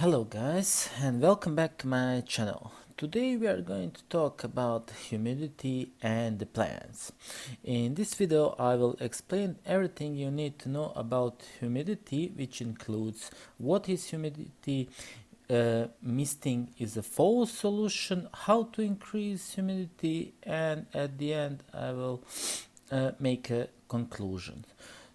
Hello guys, and welcome back to my channel. Today we are going to talk about humidity and the plants. In this video I will explain everything you need to know about humidity, which includes what is humidity, misting is a false solution, how to increase humidity, and at the end I will make a conclusion.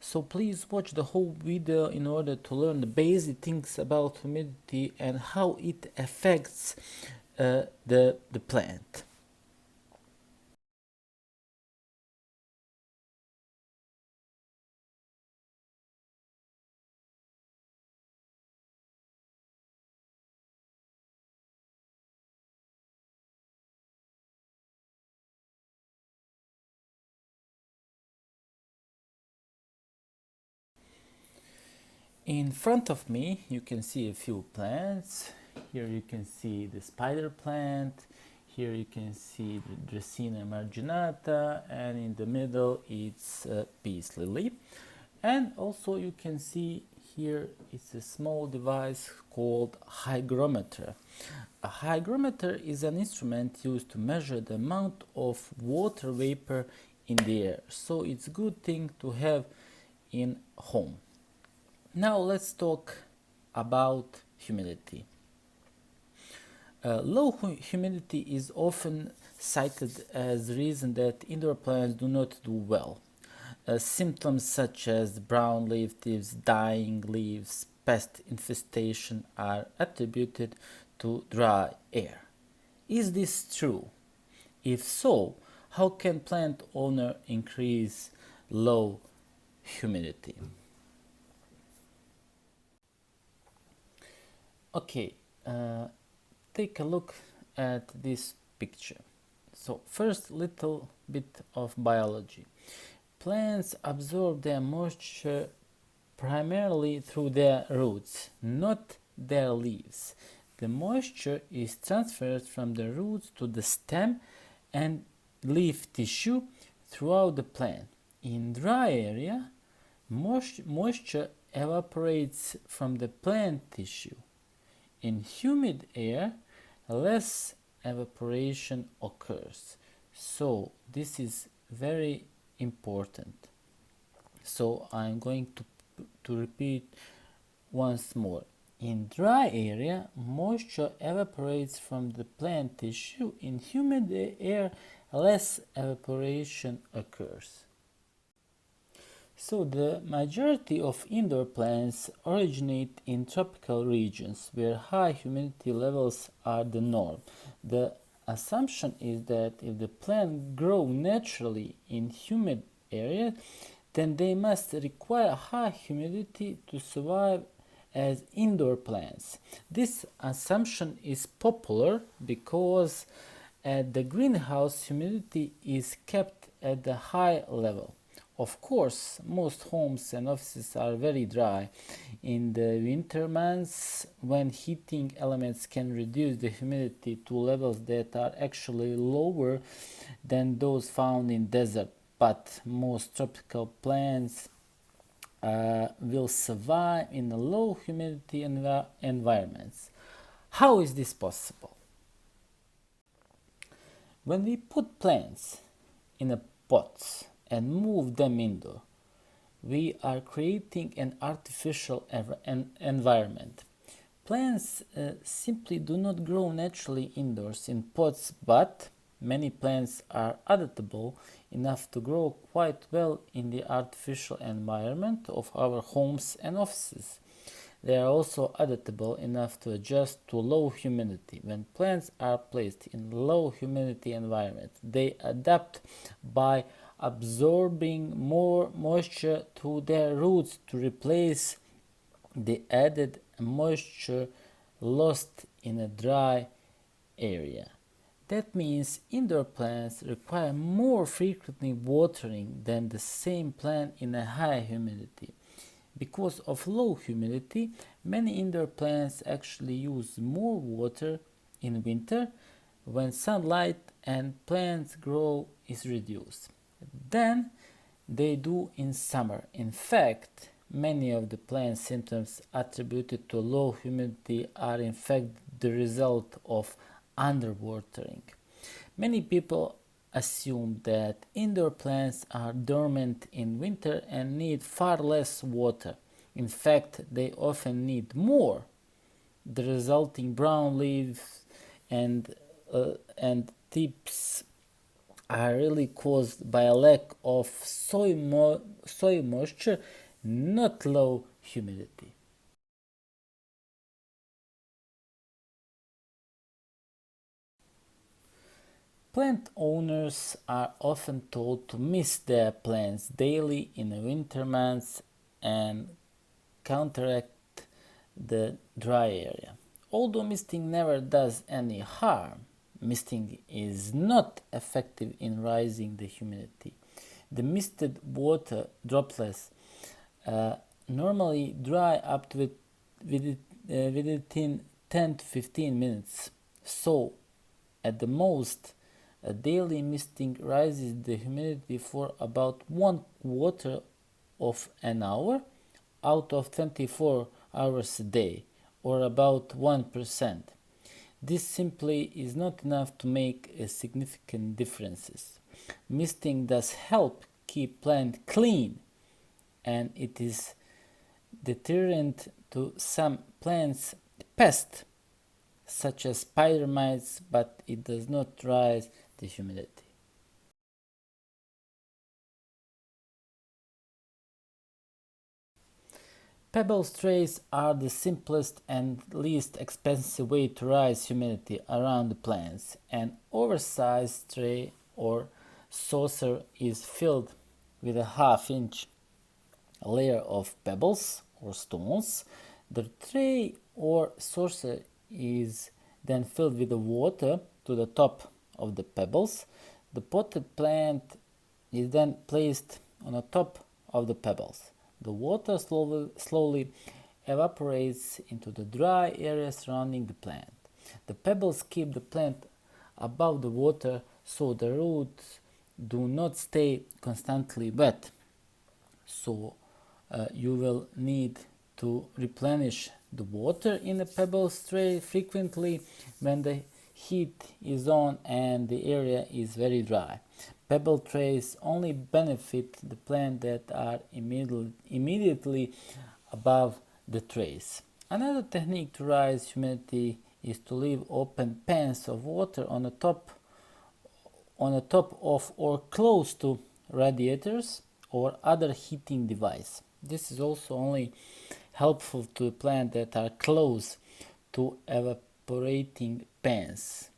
So please watch the whole video in order to learn the basic things about humidity and how it affects the plant. In front of me you can see a few plants. Here you can see the spider plant. Here you can see the Dracaena Marginata, and in the middle it's peace lily. And also you can see here it's a small device called hygrometer. A hygrometer is an instrument used to measure the amount of water vapor in the air. So it's a good thing to have in home. Now let's talk about humidity. Low humidity is often cited as the reason that indoor plants do not do well. Symptoms such as brown leaf tips, dying leaves, pest infestation are attributed to dry air. Is this true? If so, how can plant owner increase low humidity? Okay, take a look at this picture. So first, little bit of biology. Plants absorb their moisture primarily through their roots, not their leaves. The moisture is transferred from the roots to the stem and leaf tissue throughout the plant. In dry area, moisture evaporates from the plant tissue. In humid air, less evaporation occurs. So this is very important. So I'm going to repeat once more. In dry area, moisture evaporates from the plant tissue. In humid air, less evaporation occurs. So the majority of indoor plants originate in tropical regions where high humidity levels are the norm. The assumption is that if the plant grows naturally in humid areas, then they must require high humidity to survive as indoor plants. This assumption is popular because at the greenhouse humidity is kept at the high level. Of course, most homes and offices are very dry. In the winter months, when heating elements can reduce the humidity to levels that are actually lower than those found in desert, but most tropical plants will survive in low humidity environments. How is this possible? When we put plants in a pots and move them indoor, we are creating an artificial environment. Plants simply do not grow naturally indoors in pots, but many plants are adaptable enough to grow quite well in the artificial environment of our homes and offices. They are also adaptable enough to adjust to low humidity. When plants are placed in low humidity environment, they adapt by absorbing more moisture to their roots to replace the added moisture lost in a dry area. That means indoor plants require more frequently watering than the same plant in a high humidity. Because of low humidity, many indoor plants actually use more water in winter when sunlight and plants grow is reduced than they do in summer. In fact, Many of the plant symptoms attributed to low humidity are in fact the result of underwatering. Many people assume that indoor plants are dormant in winter and need far less water. In fact, they often need more. The resulting brown leaves and tips are really caused by a lack of soil moisture, not low humidity. Plant owners are often told to mist their plants daily in the winter months and counteract the dry area. Although misting never does any harm, misting is not effective in raising the humidity. The misted water droplets normally dry up to within 10 to 15 minutes. So, at the most, a daily misting raises the humidity for about 1/4 of an hour out of 24 hours a day, or about 1%. This simply is not enough to make a significant differences. Misting does help keep plant clean, and it is deterrent to some plants pests such as spider mites, but it does not rise the humidity. Pebble trays are the simplest and least expensive way to raise humidity around the plants. An oversized tray or saucer is filled with a half-inch layer of pebbles or stones. The tray or saucer is then filled with the water to the top of the pebbles. The potted plant is then placed on the top of the pebbles. The water slowly evaporates into the dry area surrounding the plant. The pebbles keep the plant above the water so the roots do not stay constantly wet. So you will need to replenish the water in the pebbles tray frequently when the heat is on and the area is very dry. Pebble trays only benefit the plant that are immediately above the trays. Another technique to raise humidity is to leave open pans of water on the top of or close to radiators or other heating device. This is also only helpful to plants that are close to evaporating pans.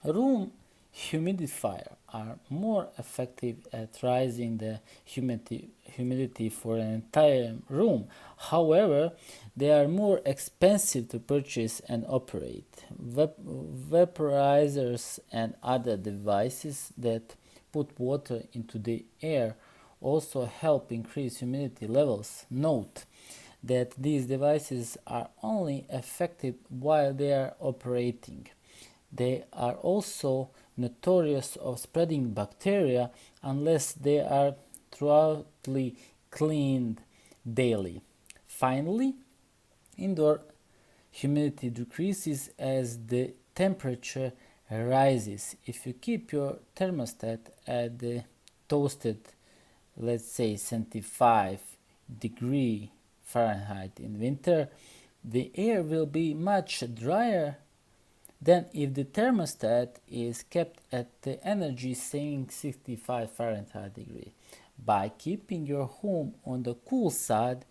Room humidifiers are more effective at raising the humidity for an entire room. However, they are more expensive to purchase and operate. Vaporizers and other devices that put water into the air also help increase humidity levels. Note that these devices are only effective while they are operating. They are also notorious of spreading bacteria unless they are thoroughly cleaned daily. Finally, indoor humidity decreases as the temperature rises. If you keep your thermostat at the toasted, let's say 75 degree Fahrenheit in winter, the air will be much drier than if the thermostat is kept at the energy saving 65 Fahrenheit degree. By keeping your home on the cool side,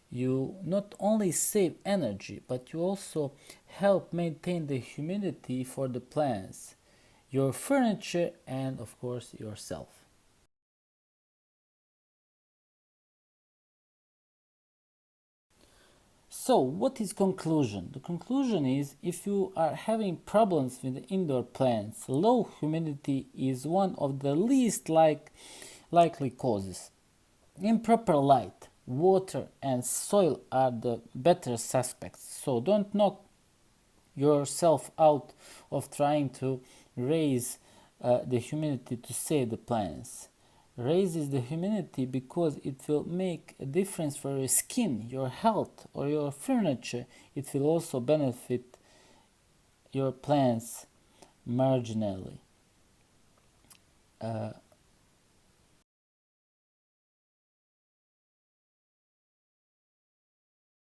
you not only save energy, but you also help maintain the humidity for the plants, your furniture, and of course yourself. So, what is conclusion? The conclusion is if you are having problems with indoor plants, low humidity is one of the least likely causes. Improper light, water, and soil are the better suspects. So, don't knock yourself out of trying to raise the humidity to save the plants. raises the humidity because it will make a difference for your skin, your health, or your furniture. It will also benefit your plants marginally.